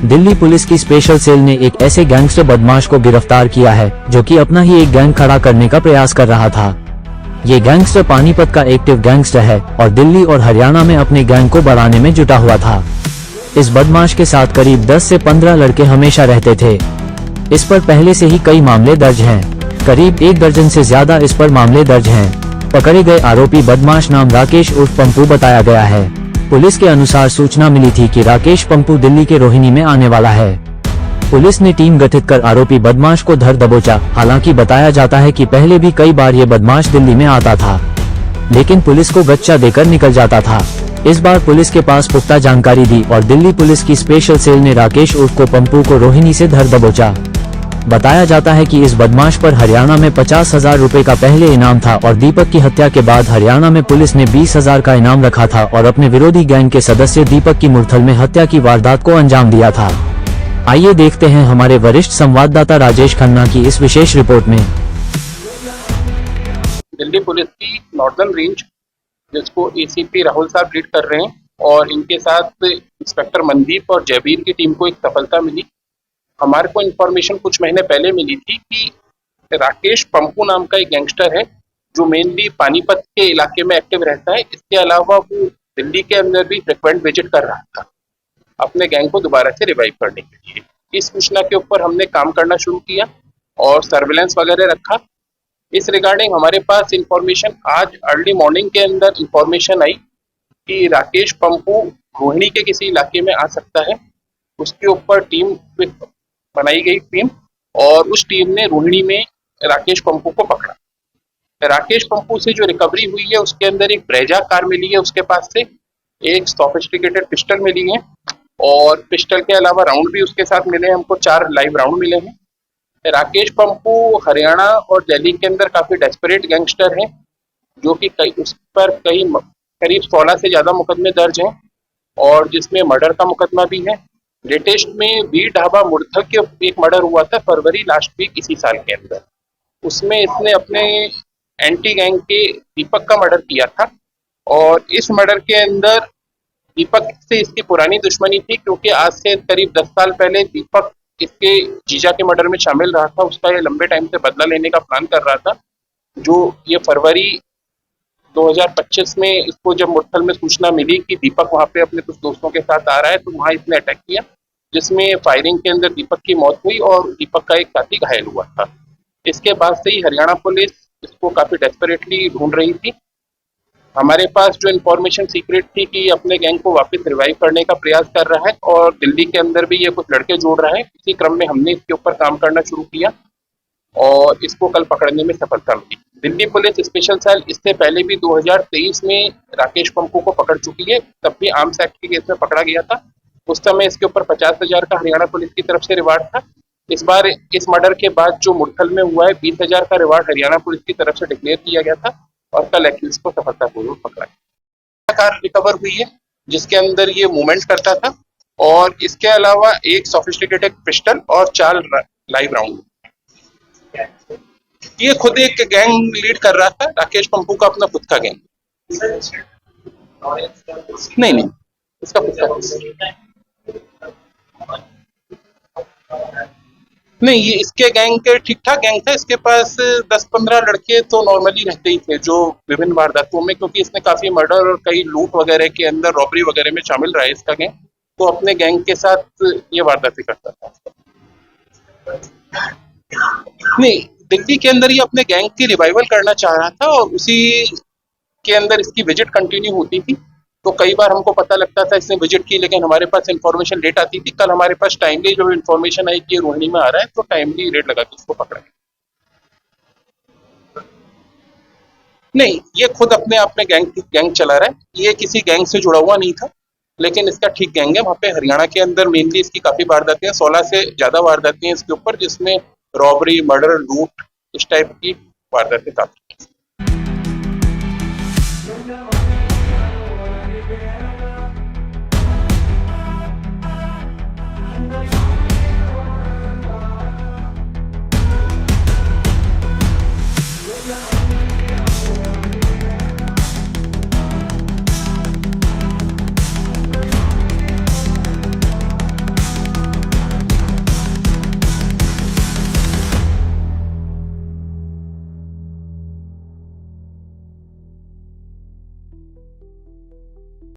Delhi police की special cell ने एक ऐसे गैंगस्टर बदमाश को गिरफ्तार किया है जो कि अपना ही एक गैंग खड़ा करने का प्रयास कर रहा था। ये गैंगस्टर पानीपत का एक्टिव गैंगस्टर है और दिल्ली और हरियाणा में अपने गैंग को बढ़ाने में जुटा हुआ था। इस बदमाश के साथ करीब 10 से 15 लड़के हमेशा रहते थे। इस पर पहले से ही कई मामले दर्ज हैं। करीब 1 दर्जन से ज्यादा इस पर मामले दर्ज हैं। पकड़े गए आरोपी बदमाश नाम राकेश उर्फ पंपू बताया गया है। पुलिस के अनुसार सूचना मिली थी कि राकेश पंपू दिल्ली के रोहिणी में आने वाला है। पुलिस ने टीम गठित कर आरोपी बदमाश को धर दबोचा। हालांकि बताया जाता है कि पहले भी कई बार ये बदमाश दिल्ली में आता था, लेकिन पुलिस को गच्चा देकर निकल जाता था। इस बार पुलिस के पास पुख्ता जानकारी दी और दिल्ली पुलिस की स्पेशल सेल ने राकेश उर्फ को पंपू को रोहिणी से धर दबोचा। बताया जाता है कि इस बदमाश पर हरियाणा में 50,000 रुपए का पहले इनाम था और दीपक की हत्या के बाद हरियाणा में पुलिस ने 20,000 का इनाम रखा था और अपने विरोधी गैंग के सदस्य दीपक की मुरथल में हत्या की वारदात को अंजाम दिया था। आइए देखते हैं हमारे वरिष्ठ संवाददाता राजेश खन्ना की इस विशेष रिपोर्ट में। दिल्ली पुलिस की नॉर्दर्न रेंज, जिसको एसीपी राहुल साहब लीड कर रहे हैं, और इनके साथ इंस्पेक्टर मनदीप और जयबीर की टीम को एक सफलता मिली। हमारे को इन्फॉर्मेशन कुछ महीने पहले मिली थी कि राकेश पंपू नाम का एक गैंगस्टर है जो मेनली पानीपत के इलाके में एक्टिव रहता है। इसके अलावा वो दिल्ली के अंदर भी फ्रिक्वेंट विजिट कर रहा था अपने गैंग को दोबारा से रिवाइव करने के लिए। इस सूचना के ऊपर हमने काम करना शुरू किया और सर्विलेंस वगैरह रखा। इस रिगार्डिंग हमारे पास इंफॉर्मेशन आज अर्ली मॉर्निंग के अंदर इंफॉर्मेशन आई कि राकेश पंपू रोहिणी के किसी इलाके में आ सकता है। उसके ऊपर टीम बनाई गई टीम और उस टीम ने रोहिणी में राकेश पंपू को पकड़ा। राकेश पंपू से जो रिकवरी हुई है उसके अंदर एक ब्रेजा कार मिली है, उसके पास से एक सोफिस्टिकेटेड पिस्टल मिली है और पिस्टल के अलावा राउंड भी उसके साथ मिले हैं। हमको 4 लाइव राउंड मिले हैं। राकेश पंपू हरियाणा और दिल्ली के अंदर काफी डेस्परेट गैंगस्टर है जो कि उस पर करीब 16 से ज्यादा मुकदमे दर्ज हैं और जिसमें मर्डर का मुकदमा भी है। लेटेस्ट में वीर ढाबा मुरथल के एक मर्डर हुआ था फरवरी लास्ट वीक इसी साल के अंदर। उसमें इसने अपने एंटी गैंग के दीपक का मर्डर किया था और इस मर्डर के अंदर दीपक से इसकी पुरानी दुश्मनी थी, क्योंकि आज से करीब 10 साल पहले दीपक इसके जीजा के मर्डर में शामिल रहा था। उसका ये लंबे टाइम से बदला लेने का प्लान कर रहा था। जो ये फरवरी 2025 में इसको जब मुरथल में सूचना मिली कि दीपक वहां पे अपने कुछ दोस्तों के साथ आ रहा है, तो वहां इसने अटैक किया, जिसमें फायरिंग के अंदर दीपक की मौत हुई और दीपक का एक साथी घायल हुआ था। इसके बाद से ही हरियाणा पुलिस इसको काफी डेस्परेटली ढूंढ रही थी। हमारे पास जो इन्फॉर्मेशन सीक्रेट थी कि अपने गैंग को वापस रिवाइव करने का प्रयास कर रहा है और दिल्ली के अंदर भी ये कुछ लड़के जोड़ रहा है, इसी क्रम में हमने इसके ऊपर काम करना शुरू किया और इसको कल पकड़ने में सफलता मिली। दिल्ली पुलिस स्पेशल सेल इससे पहले भी 2023 में राकेश पंपू को पकड़ चुकी है, तब भी आर्म्स एक्ट के केस में पकड़ा गया था। उस समय इसके ऊपर 50,000 का हरियाणा पुलिस की तरफ से रिवार्ड था। इस बार इस मर्डर के बाद जो मुरथल में हुआ है 20,000 का रिवार्ड हरियाणा पुलिस की तरफ से डिक्लेयर किया गया था और कल एक्यूज को सफलतापूर्वक पकड़ा गया। कार रिकवर हुई है जिसके अंदर ये मूवमेंट करता था और इसके अलावा एक सोफिस्टिकेटेड पिस्टल और 4 लाइव राउंड। ये खुद एक गैंग लीड कर रहा था, राकेश पंपू का अपना खुद का गैंग। नहीं, इसका खुद का नहीं, ये इसके गैंग के ठीक ठाक गैंग था। इसके पास 10-15 लड़के तो नॉर्मली रहते ही थे जो विभिन्न वारदातों में, क्योंकि इसने काफी मर्डर और कई लूट वगैरह के अंदर रॉबरी वगैरह में शामिल रहा है इसका गैंग, तो अपने गैंग के साथ ये वारदातें करता था। नहीं, दिल्ली के अंदर ये अपने गैंग की रिवाइवल करना चाह रहा था और उसी के अंदर इसकी विजिट कंटिन्यू होती थी। तो कई बार हमको पता लगता था इसने विजिट की, लेकिन हमारे पास इन्फॉर्मेशन लेट आती थी। कल हमारे पास टाइमली जो इन्फॉर्मेशन आई कि रोहिणी में आ रहा है, तो टाइमली रेड लगा के उसको पकड़ा। नहीं, ये खुद अपने आप में गैंग चला रहा है। ये किसी गैंग से जुड़ा हुआ नहीं था, लेकिन इसका ठीक गैंग है। वहाँ पे हरियाणा के अंदर मेनली इसकी काफी वारदातें हैं, 16 से ज्यादा वारदातें हैं इसके ऊपर, जिसमें रॉबरी, मर्डर, लूट, इस टाइप की वारदातें काफी।